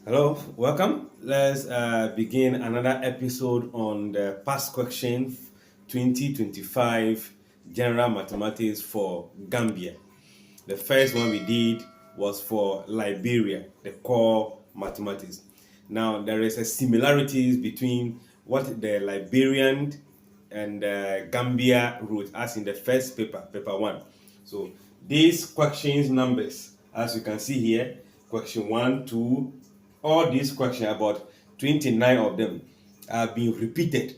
Hello, welcome. Let's begin another episode on the past question 2025 General Mathematics for Gambia. The first one we did was for Liberia, the core mathematics. Now, there is a similarities between what the Liberian and Gambia wrote as in the first paper one. So, these questions numbers, as you can see here, question 1, 2, all these questions, about 29 of them, are being repeated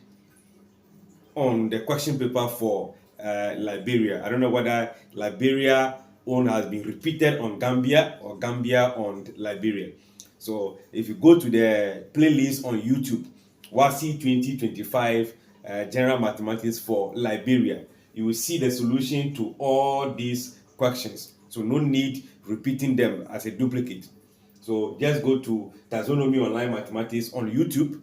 on the question paper for Liberia. I don't know whether Liberia one has been repeated on Gambia or Gambia on Liberia. So if you go to the playlist on YouTube, WASSCE 2025 General Mathematics for Liberia, you will see the solution to all these questions. So no need repeating them as a duplicate. So just go to Taxonomy Online Mathematics on YouTube,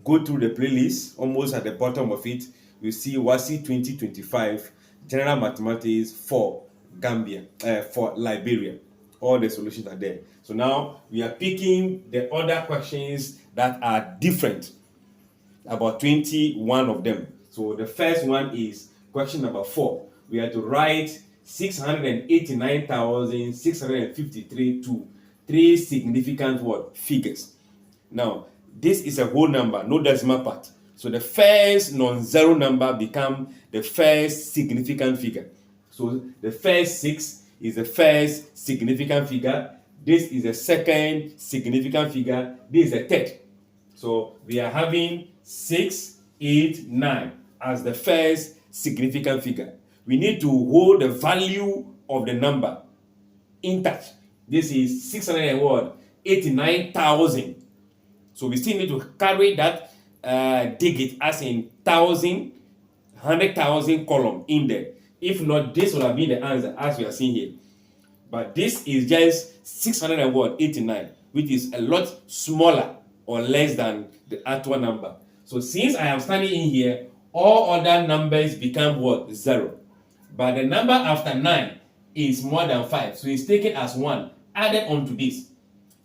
go through the playlist, almost at the bottom of it, you see WASSCE 2025 General Mathematics for Gambia, for Liberia. All the solutions are there. So now we are picking the other questions that are different, about 21 of them. So the first one is question number 4. We have to write 689,653 to 3 significant figures. Now, this is a whole number, no decimal part. So the first non-zero number becomes the first significant figure. So the first 6 is the first significant figure. This is the second significant figure. This is the third. So we are having 6, 8, 9 as the first significant figure. We need to hold the value of the number intact. This is 689,000. So we still need to carry that digit as in 1,000, 100,000 column in there. If not, this will have been the answer as we are seeing here. But this is just 689, which is a lot smaller or less than the actual number. So since I am standing in here, all other numbers become 0. But the number after 9 is more than 5. So it's taken as 1, added onto this.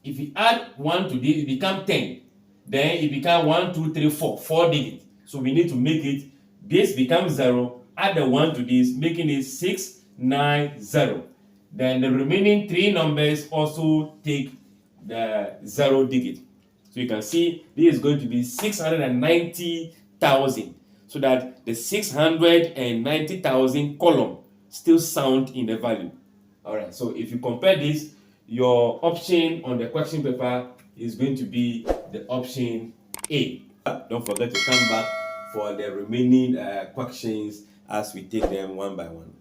If you add 1 to this, it becomes 10. Then it becomes 1, 2, 3, 4. 4 digits. So we need to make it, this becomes 0, add the 1 to this, making it 690. Then the remaining 3 numbers also take the 0 digit. So you can see this is going to be 690,000. So that the 690,000 column still sound in the value. All right, so if you compare this, your option on the question paper is going to be the option A. Don't forget to come back for the remaining questions as we take them one by one.